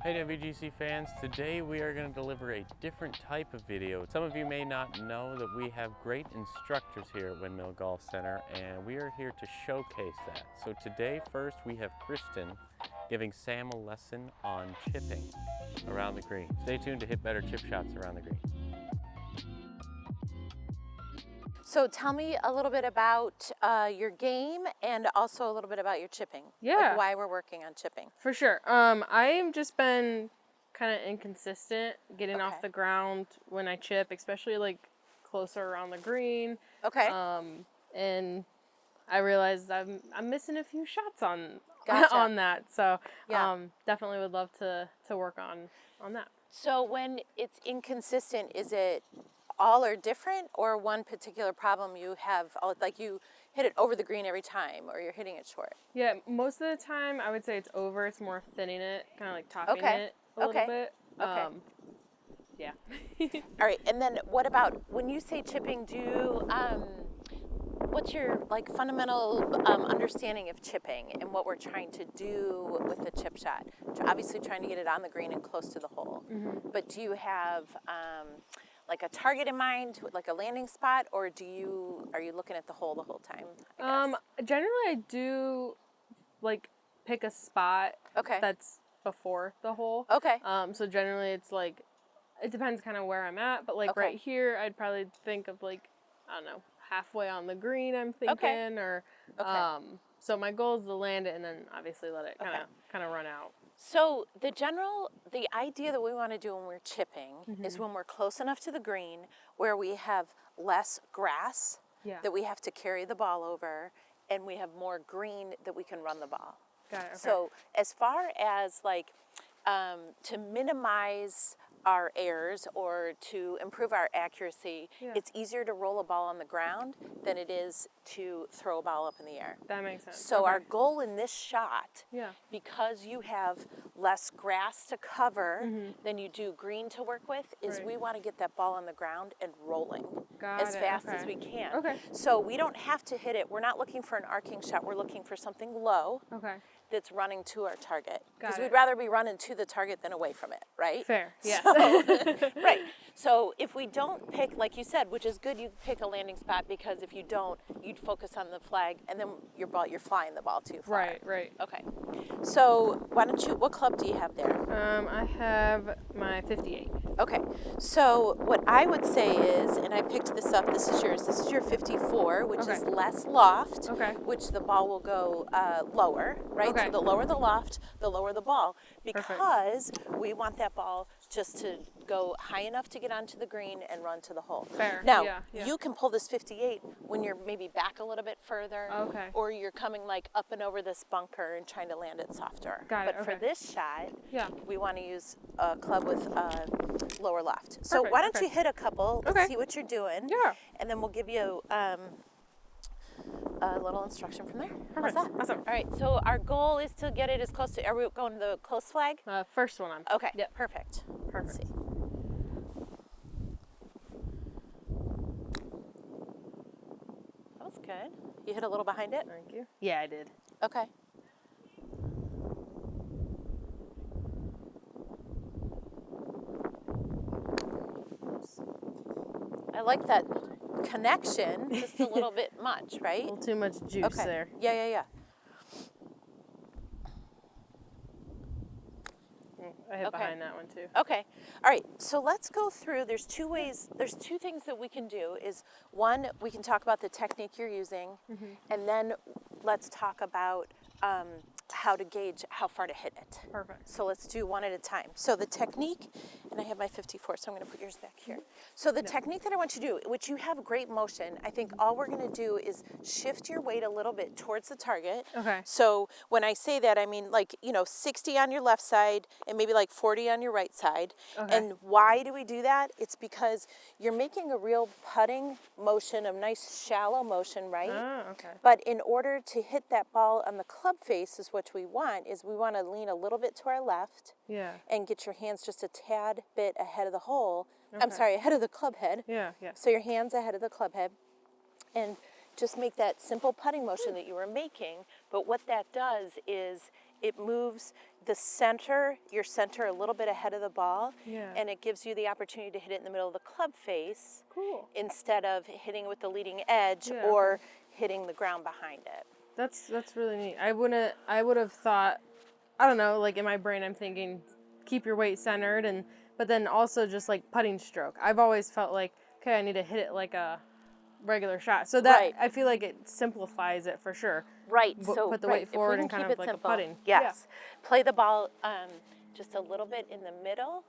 Hey WGC fans, today we are going to deliver a different type of video. Some of you may not know that we have great instructors here at Windmill Golf Center, and we are here to showcase that. So today first we have Kristen giving Sam a lesson on chipping around the green. Stay tuned to hit better chip shots around the green. So tell me a little bit about your game and also a little bit about your chipping. Yeah. Like why we're working on chipping. For sure. I've just been kind of inconsistent getting off Okay. the ground when I chip, especially like closer around the green. Okay. And I realized I'm missing a few shots on Gotcha. on that. So Yeah. definitely would love to work on that. So when it's inconsistent, is it all or different, or one particular problem you have, like you hit it over the green every time, or you're hitting it short? Yeah, most of the time I would say it's over. It's more thinning it, kind of like topping Okay. it a little bit. Okay. Yeah. All right. And then what about when you say chipping? What's your like fundamental understanding of chipping and what we're trying to do with the chip shot? Obviously, trying to get it on the green and close to the hole. Mm-hmm. But do you have like a target in mind, like a landing spot, or are you looking at the hole the whole time? I guess? Generally I do like pick a spot Okay. that's before the hole. Okay. So generally it's like, it depends kind of where I'm at, but like Okay. right here, I'd probably think of like, I don't know, halfway on the green I'm thinking, or, Okay. so my goal is to land it and then obviously let it kind of run out. So the idea that we want to do when we're chipping is when we're close enough to the green where we have less grass Yeah. that we have to carry the ball over, and we have more green that we can run the ball. Got it. Okay. So as far as like to minimize our errors or to improve our accuracy, Yeah. it's easier to roll a ball on the ground than it is to throw a ball up in the air. That makes sense. So Okay. our goal in this shot, Yeah. because you have less grass to cover than you do green to work with, is Right. we want to get that ball on the ground and rolling Got as it, fast as okay. we can. Okay. So we don't have to hit it. We're not looking for an arcing shot. We're looking for something low Okay. that's running to our target. Because Got we'd it. rather be running to the target than away from it, right? Fair. Yes. So, right. So if we don't pick, like you said, which is good, you pick a landing spot, because if you don't, you'd focus on the flag, and then you're flying the ball too far. Right. Right. Okay. So what club do you have there? I have my 58. Okay. So what I would say is, and I picked this up, this is your 54, which Okay. is less loft, Okay. which the ball will go lower, right? Okay. So the lower the loft, the lower the ball, because we want that ball just to go high enough to get onto the green and run to the hole. Fair. Now, Yeah, yeah. you can pull this 58 when you're maybe back a little bit further, Okay. or you're coming like up and over this bunker and trying to land it softer. Got it, But for okay. this shot, Yeah. we want to use a club with lower loft. So Perfect, why don't okay. you hit a couple? Let's Okay. see what you're doing. Yeah. And then we'll give you a little instruction from there. How's Perfect. that? Awesome. All right. So our goal is to get it as close to. Are we going to the close flag? First one on. Okay. Yep. Perfect. Let's see. That was good. You hit a little behind it? Thank you. Yeah, I did. Okay. I like that connection, just a little bit much, A right? little too much juice Okay. there. Yeah. I hit Okay. behind that one too. Okay. All right. So let's go through. There's two things that we can do. Is one, we can talk about the technique you're using, and then let's talk about how to gauge how far to hit it. Perfect. So let's do one at a time. So the technique, and I have my 54, so I'm going to put yours back here. So the technique that I want you to do, which you have great motion, I think all we're going to do is shift your weight a little bit towards the target. Okay. So when I say that, I mean 60 on your left side and maybe like 40 on your right side. Okay. And why do we do that? It's because you're making a real putting motion, a nice shallow motion, right? Oh, okay. But in order to hit that ball on the club face, is what we want to lean a little bit to our left Yeah. and get your hands just a tad bit ahead of the hole. I'm Okay. sorry, ahead of the club head. Yeah. Yeah. So your hands ahead of the club head. And just make that simple putting motion that you were making. But what that does is it moves your center a little bit ahead of the ball, and it gives you the opportunity to hit it in the middle of the club face instead of hitting with the leading edge or hitting the ground behind it. That's really neat. I would have thought, I don't know, like in my brain I'm thinking keep your weight centered, but then also just like putting stroke. I've always felt like, okay, I need to hit it like a regular shot. So that I feel like it simplifies it for sure. Right. So put the weight forward and kind of like simple, a putting. Yes. Yeah. Play the ball just a little bit in the middle.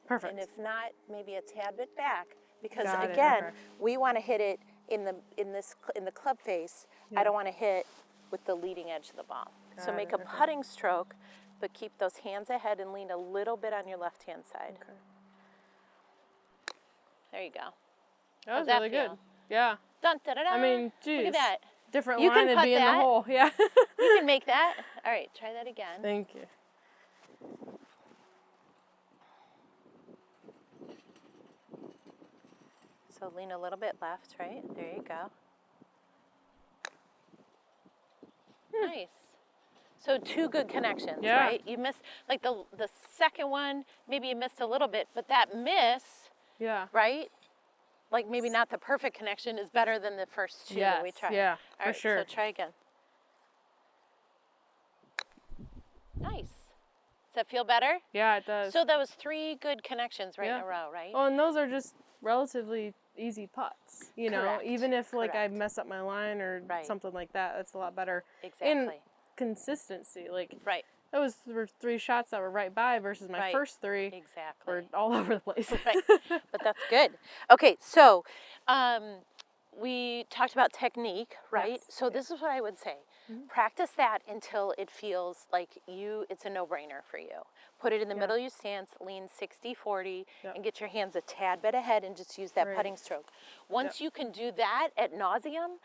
Perfect. And if not, maybe a tad bit back, because again, we want to hit it in the club face. I don't want to hit with the leading edge of the ball. So make a putting stroke, but keep those hands ahead and lean a little bit on your left hand side. Okay. There you go. That was really good. Yeah. Dun, da, da, da. I mean, geez. Look at that. Different You line can and put be in the that. hole. Yeah. You can make that. All right, try that again. Thank you. So lean a little bit left, right? There you go. Nice. So 2 good connections, right? You missed, like the second one, maybe you missed a little bit, but that miss, right? Like maybe not the perfect connection is better than the first 2 we tried. Yeah, All right, for sure. So try again. Nice. Does that feel better? Yeah, it does. So that was 3 good connections right in a row, right? Oh, and those are just relatively easy putts, you know, Correct. even if like I mess up my line or something like that, that's a lot better. Exactly. And consistency, like that was 3 shots that were right by versus my first 3 were all over the place. But that's good. Okay, so we talked about technique, right? Yes. So this is what I would say. Practice that until it feels like it's a no-brainer for you. Put it in the middle of your stance, lean 60-40, and get your hands a tad bit ahead and just use that putting stroke. Once you can do that at nauseum,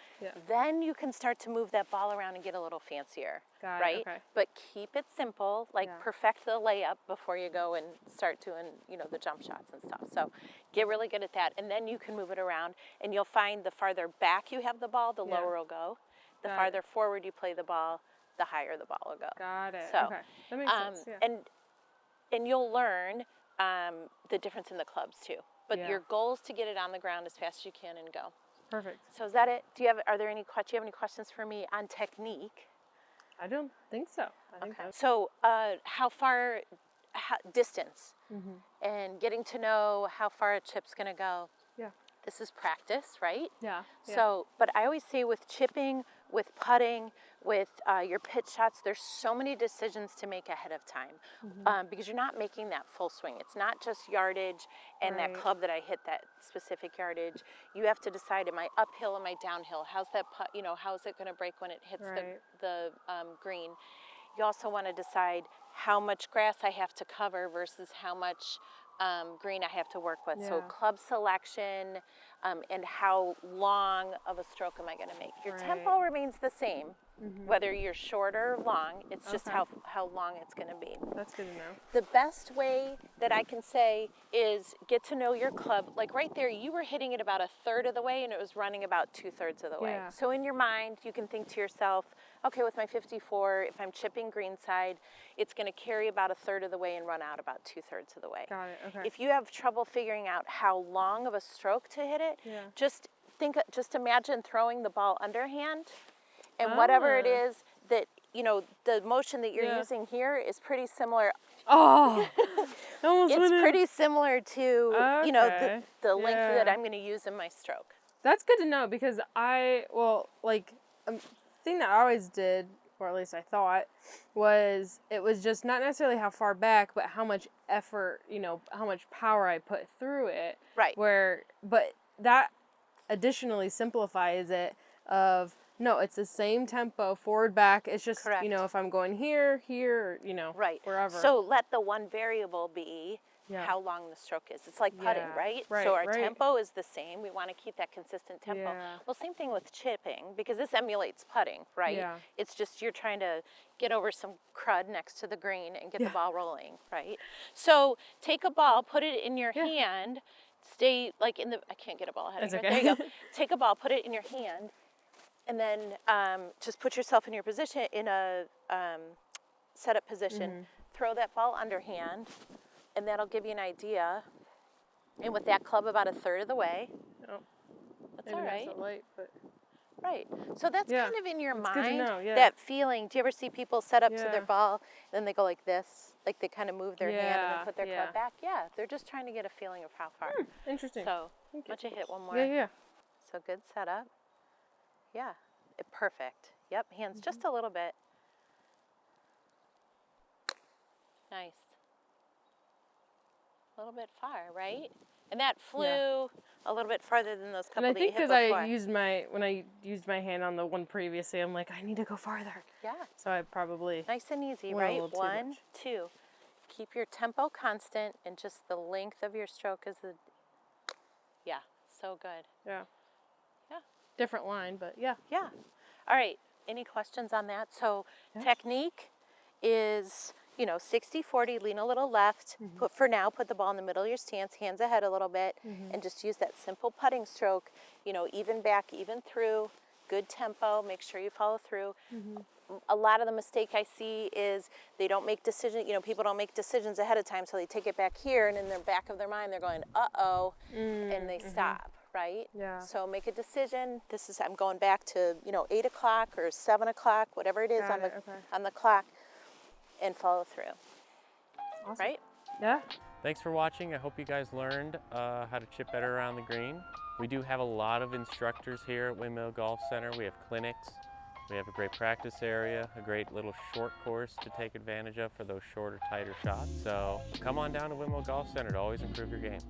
then you can start to move that ball around and get a little fancier, right? Okay. But keep it simple, like perfect the layup before you go and start doing, the jump shots and stuff. So get really good at that, and then you can move it around, and you'll find the farther back you have the ball, the lower it'll go. The farther forward you play the ball, the higher the ball will go. Got it. So, okay. That makes sense. Yeah. And you'll learn the difference in the clubs too. But your goal is to get it on the ground as fast as you can and go. Perfect. So is that it? Do you have any questions for me on technique? I don't think so. I think So distance and getting to know how far a chip's going to go. Yeah. This is practice, right? Yeah. So, but I always say with chipping, with putting, with your pitch shots, there's so many decisions to make ahead of time because you're not making that full swing. It's not just yardage and that club that I hit that specific yardage. You have to decide, am I uphill, am I downhill? How's that putt, how is it going to break when it hits the green? You also want to decide how much grass I have to cover versus how much green I have to work with. So club selection and how long of a stroke am I going to make. Your tempo remains the same, whether you're short or long. It's just how long it's going to be. That's good to know. The best way that I can say is get to know your club. Like right there, you were hitting it about 1/3 of the way and it was running about 2/3 of the way. So in your mind, you can think to yourself, okay, with my 54, if I'm chipping greenside, it's going to carry about 1/3 of the way and run out about 2/3 of the way. Got it. Okay. If you have trouble figuring out how long of a stroke to hit it, just imagine throwing the ball underhand, and whatever it is that the motion that you're using here is pretty similar. Oh, it's pretty similar to the length that I'm going to use in my stroke. That's good to know because thing that I always did, or at least I thought, was it was just not necessarily how far back, but how much effort, how much power I put through it. Right. But that additionally simplifies it of, no, it's the same tempo, forward, back. It's just, if I'm going here, wherever. So let the one variable be how long the stroke is. It's like putting, right? So our tempo is the same. We want to keep that consistent tempo. Well, same thing with chipping, because this emulates putting, right? It's just you're trying to get over some crud next to the green and get the ball rolling, right? So take a ball, put it in your hand, stay like in the, I can't get a ball ahead of you. Okay. There you go. Take a ball, put it in your hand, and then just put yourself in your position in a setup position, throw that ball underhand, and that'll give you an idea. And with that club about a third of the way, Oh, that's maybe all right. that's a light, but Right. So that's Yeah, kind of in your it's good to mind, know, yeah. that feeling. Do you ever see people set up to their Yeah. ball, and then they go like this? Like they kind of move their hand and Yeah, then put their yeah. club back? Yeah, they're just trying to get a feeling of how far. interesting. So, Thank why don't you hit one more? Yeah, yeah. So good setup. Yeah, perfect. Yep, hands just a little bit. Nice. A little bit far, right? And that flew a little bit farther than those couple And I that you think hit because before. when I used my hand on the one previously, I'm like, I need to go farther. Yeah, So I probably nice and easy, went a right? little too 1, much. 2. Keep your tempo constant, and just the length of your stroke is the. Yeah, so good. Yeah. Yeah. Different line, but yeah. Yeah. All right. Any questions on that? So technique is, 60-40, lean a little left. Put the ball in the middle of your stance, hands ahead a little bit, and just use that simple putting stroke, even back, even through, good tempo, make sure you follow through. A lot of the mistake I see is they don't make decisions, people don't make decisions ahead of time, so they take it back here, and in the back of their mind, they're going, uh-oh, and they stop. Right? Yeah. So make a decision. I'm going back to, 8 o'clock or 7 o'clock, whatever it is Got it, okay. on the clock, and follow through. Awesome. Right? Yeah. Thanks for watching. I hope you guys learned how to chip better around the green. We do have a lot of instructors here at Windmill Golf Center. We have clinics. We have a great practice area, a great little short course to take advantage of for those shorter, tighter shots. So come on down to Windmill Golf Center to always improve your game.